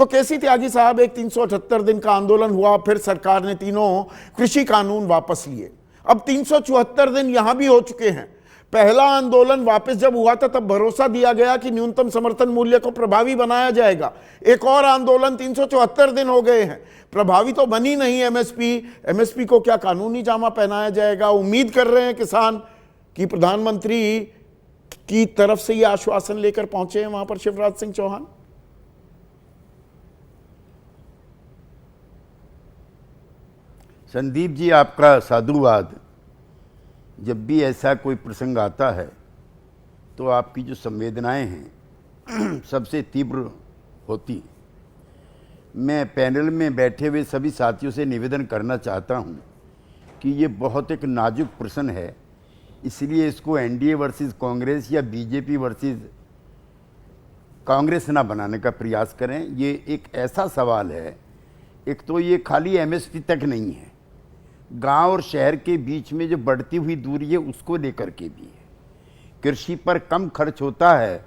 तो केसी त्यागी साहब, एक 378 दिन का आंदोलन हुआ, फिर सरकार ने तीनों कृषि कानून वापस लिए। अब 374 दिन यहां भी हो चुके हैं। पहला आंदोलन वापस जब हुआ था तब भरोसा दिया गया कि न्यूनतम समर्थन मूल्य को प्रभावी बनाया जाएगा। एक और आंदोलन 374 दिन हो गए हैं, प्रभावी तो बनी नहीं एमएसपी को क्या कानूनी जामा पहनाया जाएगा? उम्मीद कर रहे हैं किसान कि प्रधानमंत्री की तरफ से यह आश्वासन लेकर पहुंचे हैं वहां पर शिवराज सिंह चौहान। संदीप जी, आपका साधुवाद। जब भी ऐसा कोई प्रसंग आता है तो आपकी जो संवेदनाएं हैं सबसे तीव्र होती। मैं पैनल में बैठे हुए सभी साथियों से निवेदन करना चाहता हूं कि ये बहुत एक नाजुक प्रश्न है, इसलिए इसको एनडीए वर्सेस कांग्रेस या बीजेपी वर्सेस कांग्रेस ना बनाने का प्रयास करें। ये एक ऐसा सवाल है, एक तो ये खाली एमएसपी तक नहीं है, गांव और शहर के बीच में जो बढ़ती हुई दूरी है उसको लेकर के भी है। कृषि पर कम खर्च होता है,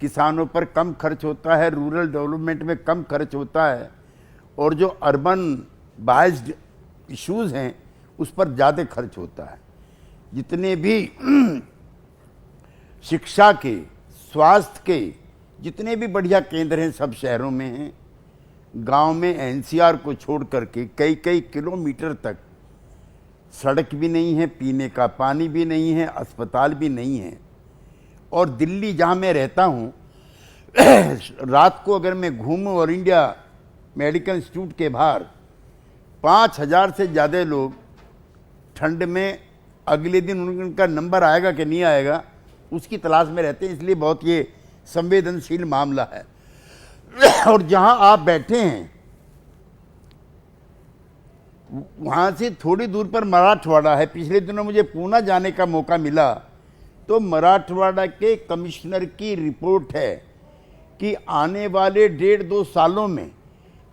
किसानों पर कम खर्च होता है, रूरल डेवलपमेंट में कम खर्च होता है, और जो अर्बन बायस्ड इश्यूज हैं उस पर ज़्यादा खर्च होता है। जितने भी शिक्षा के, स्वास्थ्य के जितने भी बढ़िया केंद्र हैं सब शहरों में हैं। गांव में एनसीआर को छोड़ करके कई कई किलोमीटर तक सड़क भी नहीं है, पीने का पानी भी नहीं है, अस्पताल भी नहीं है। और दिल्ली जहां मैं रहता हूं रात को अगर मैं घूमूं और इंडिया मेडिकल इंस्टीट्यूट के बाहर 5000 से ज़्यादा लोग ठंड में अगले दिन उनका नंबर आएगा कि नहीं आएगा उसकी तलाश में रहते हैं। इसलिए बहुत ये संवेदनशील मामला है। और जहां आप बैठे हैं वहां से थोड़ी दूर पर मराठवाड़ा है। पिछले दिनों मुझे पूना जाने का मौका मिला तो मराठवाड़ा के कमिश्नर की रिपोर्ट है कि आने वाले 1.5-2 सालों में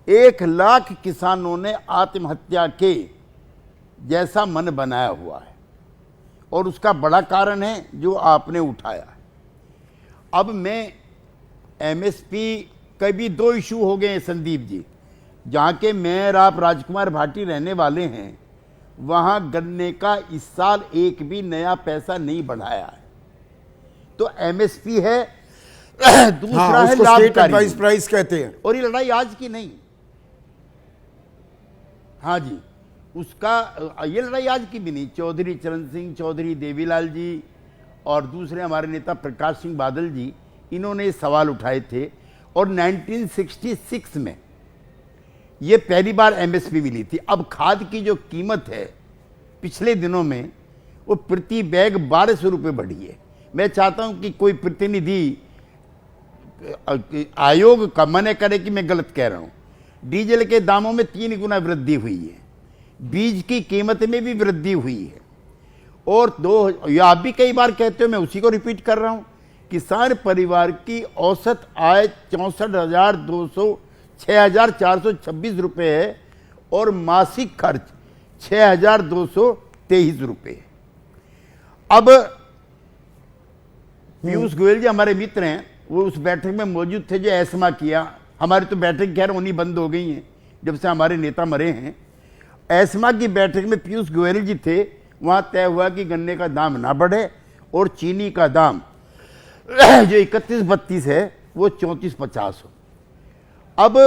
1 लाख किसानों ने आत्महत्या के जैसा मन बनाया हुआ है, और उसका बड़ा कारण है जो आपने उठाया है। अब मैं एमएसपी के भी 2 इशू हो गए हैं संदीप जी। जहाँ के मेयर आप राजकुमार भाटी रहने वाले हैं, वहाँ गन्ने का इस साल एक भी नया पैसा नहीं बढ़ाया है। तो एमएसपी है, दूसरा है लाभकारी प्राइस कहते हैं। और ये लड़ाई आज की नहीं, हाँ जी, उसका ये लड़ाई आज की भी नहीं। चौधरी चरण सिंह, चौधरी देवीलाल जी और दूसरे हमारे नेता प्रकाश सिंह बादल जी, इन्होंने ये सवाल उठाए थे। और 1966 में ये पहली बार एमएसपी मिली थी। अब खाद की जो कीमत है पिछले दिनों में वो प्रति बैग 1200 रुपये बढ़ी है। मैं चाहता हूं कि कोई प्रतिनिधि आयोग का मने करे कि मैं गलत कह रहा हूं। डीजल के दामों में 3 गुना वृद्धि हुई है, बीज की कीमत में भी वृद्धि हुई है। और आप भी कई बार कहते हो, मैं उसी को रिपीट कर रहा हूं, किसान परिवार की औसत आय 64,426 रुपये है और मासिक खर्च 6,223 रुपये है। अब पीयूष गोयल जी हमारे मित्र हैं, वो उस बैठक में मौजूद थे जो एस्मा किया। हमारी तो बैठक खैर उन्हीं बंद हो गई हैं जब से हमारे नेता मरे हैं। एस्मा की बैठक में पीयूष गोयल जी थे। वहां तय हुआ कि गन्ने का दाम ना बढ़े और चीनी का दाम जो 31-32 है वो 34-50 हो। अब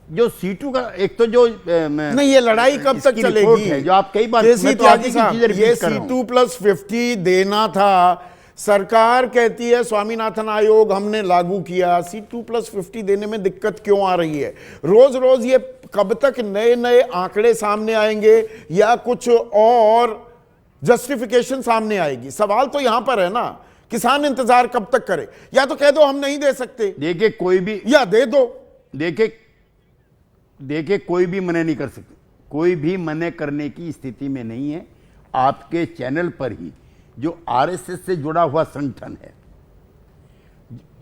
जो सीटू का एक तो जो नहीं, ये लड़ाई कब तक चलेगी है, जो आप कई बार ये C2+50 देना था। सरकार कहती है स्वामीनाथन आयोग हमने लागू किया, C2+50 देने में दिक्कत क्यों आ रही है? रोज रोज ये कब तक नए नए आंकड़े सामने आएंगे या कुछ और जस्टिफिकेशन सामने आएगी? सवाल तो यहां पर है ना, किसान इंतजार कब तक करे? या तो कह दो हम नहीं दे सकते, देखिए कोई भी, या दे दो। देखिए कोई भी मना नहीं कर सकते, कोई भी मना करने की स्थिति में नहीं है। आपके चैनल पर ही जो आरएसएस से जुड़ा हुआ संगठन है,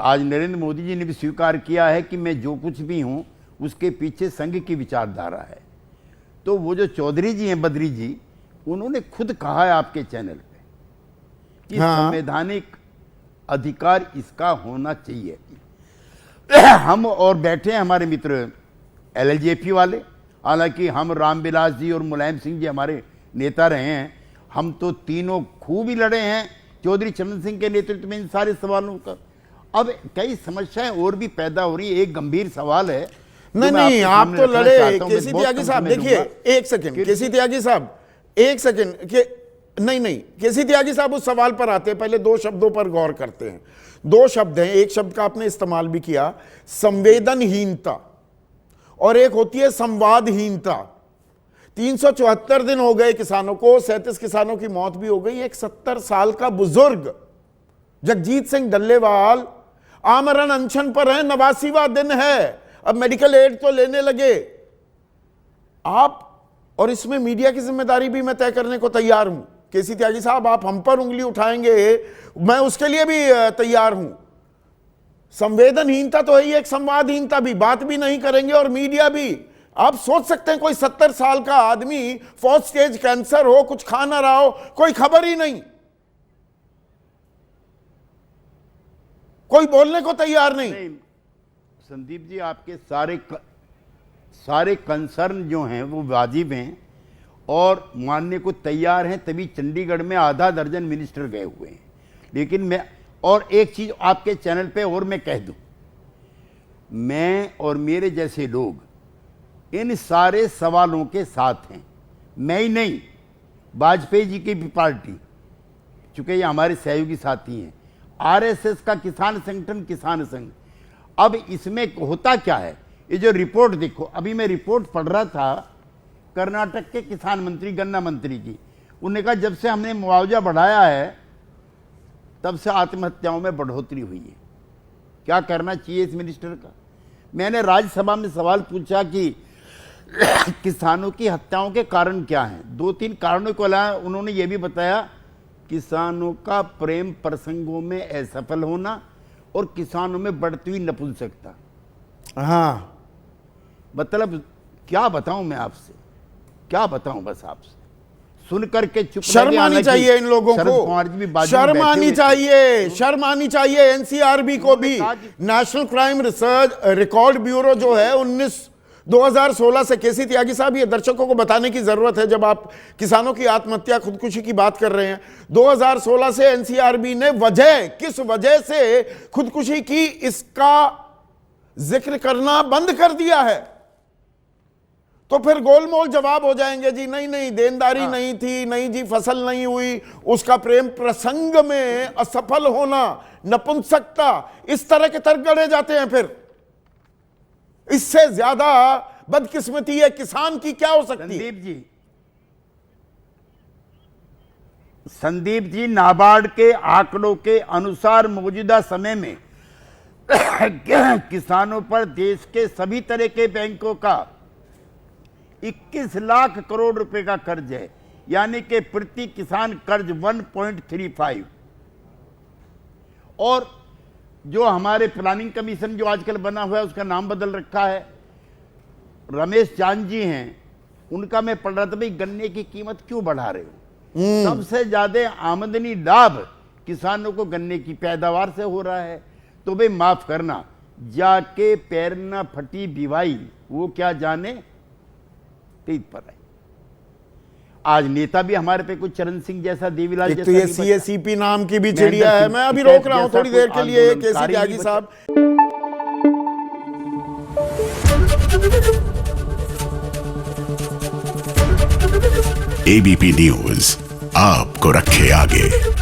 आज नरेंद्र मोदी जी ने भी स्वीकार किया है कि मैं जो कुछ भी हूं उसके पीछे संघ की विचारधारा है। तो वो जो चौधरी जी हैं, बद्री जी, उन्होंने खुद कहा है आपके चैनल पे कि संवैधानिक अधिकार इसका होना चाहिए। हम और बैठे हैं हमारे मित्र LLJP वाले, हालांकि हम रामविलास जी और मुलायम सिंह जी हमारे नेता रहे हैं, हम तो तीनों खूब ही लड़े हैं चौधरी चरण सिंह के नेतृत्व में इन सारे सवालों का। अब कई समस्याएं और भी पैदा हो रही है। एक गंभीर सवाल है, नहीं आप तो लड़े केसी त्यागी साहब, देखिए एक सेकंड केसी त्यागी साहब, एक सेकंड के नहीं केसी त्यागी साहब उस सवाल पर आते हैं, पहले दो शब्दों पर गौर करते हैं। दो शब्द हैं, एक शब्द का आपने इस्तेमाल भी किया, संवेदनहीनता, और एक होती है संवादहीनता। 374 दिन हो गए किसानों को, 37 किसानों की मौत भी हो गई। एक 70 साल का बुजुर्ग जगजीत सिंह डल्लेवाल आमरण अनशन पर है, 89वां दिन है, अब मेडिकल एड तो लेने लगे आप, और इसमें मीडिया की जिम्मेदारी भी मैं तय करने को तैयार हूं। केसी त्यागी साहब, आप हम पर उंगली उठाएंगे, मैं उसके लिए भी तैयार हूं। संवेदनहीनता तो है ही, एक संवादहीनता भी, बात भी नहीं करेंगे, और मीडिया भी। आप सोच सकते हैं कोई 70 साल का आदमी, 4th स्टेज कैंसर हो, कुछ खा ना रहा हो, कोई खबर ही नहीं, कोई बोलने को तैयार नहीं। संदीप जी, आपके सारे कंसर्न जो हैं वो वाजिब हैं और मानने को तैयार हैं, तभी चंडीगढ़ में आधा दर्जन मिनिस्टर गए हुए हैं। लेकिन मैं और एक चीज आपके चैनल पे और मैं कह दूं, मैं और मेरे जैसे लोग इन सारे सवालों के साथ हैं। मैं ही नहीं, वाजपेयी जी की भी पार्टी, चूंकि ये हमारे सहयोगी साथी हैं, RSS का किसान संगठन किसान संघ। अब इसमें होता क्या है, ये जो रिपोर्ट देखो, अभी मैं रिपोर्ट पढ़ रहा था कर्नाटक के किसान मंत्री, गन्ना मंत्री की, उन्होंने कहा जब से हमने मुआवजा बढ़ाया है तब से आत्महत्याओं में बढ़ोतरी हुई है। क्या करना चाहिए इस मिनिस्टर का? मैंने राज्यसभा में सवाल पूछा कि किसानों की हत्याओं के कारण क्या हैं। 2-3 कारणों को अलावा उन्होंने ये भी बताया, किसानों का प्रेम प्रसंगों में असफल होना और किसानों में बढ़ती हुई नपुंसकता। हाँ, मतलब क्या बताऊं मैं आपसे, क्या बताऊं बस आपसे, सुन करके चुप। शर्म आनी चाहिए इन लोगों को, शर्म आनी चाहिए, शर्म आनी चाहिए NCRB को भी। National crime research record bureau जो है 2016 से, केसी त्यागी साहब ये दर्शकों को बताने की जरूरत है, जब आप किसानों की आत्महत्या खुदकुशी की बात कर रहे हैं, 2016 से NCRB ने वजह, किस वजह से खुदकुशी की, इसका जिक्र करना बंद कर दिया है। तो फिर गोलमोल जवाब हो जाएंगे जी, नहीं देनदारी नहीं थी, नहीं जी फसल नहीं हुई, उसका प्रेम प्रसंग में असफल होना, नपुंसकता, इस तरह के तर्क गढ़े जाते हैं। फिर इससे ज्यादा बदकिस्मती है किसान की क्या हो सकती है? संदीप जी, नाबार्ड के आंकड़ों के अनुसार मौजूदा समय में किसानों पर देश के सभी तरह के बैंकों का 21 लाख करोड़ रुपए का कर्ज है, यानी कि प्रति किसान कर्ज 1.35। और जो हमारे प्लानिंग कमीशन जो आजकल बना हुआ है, उसका नाम बदल रखा है, रमेश चांद जी हैं, उनका मैं पढ़ रहा था, भाई गन्ने की कीमत क्यों बढ़ा रहे हो? सबसे ज्यादा आमदनी लाभ किसानों को गन्ने की पैदावार से हो रहा है। तो भाई माफ करना, जाके पैर न फटी बिवाई, वो क्या जाने तीत पर है। आज नेता भी हमारे पे कुछ चरण सिंह जैसा, देवीलाल जैसा, तो ये CACP नाम की भी चिड़िया है। मैं अभी रोक रहा हूं थोड़ी देर के लिए केसी त्यागी साहब। ABP न्यूज आपको रखे आगे।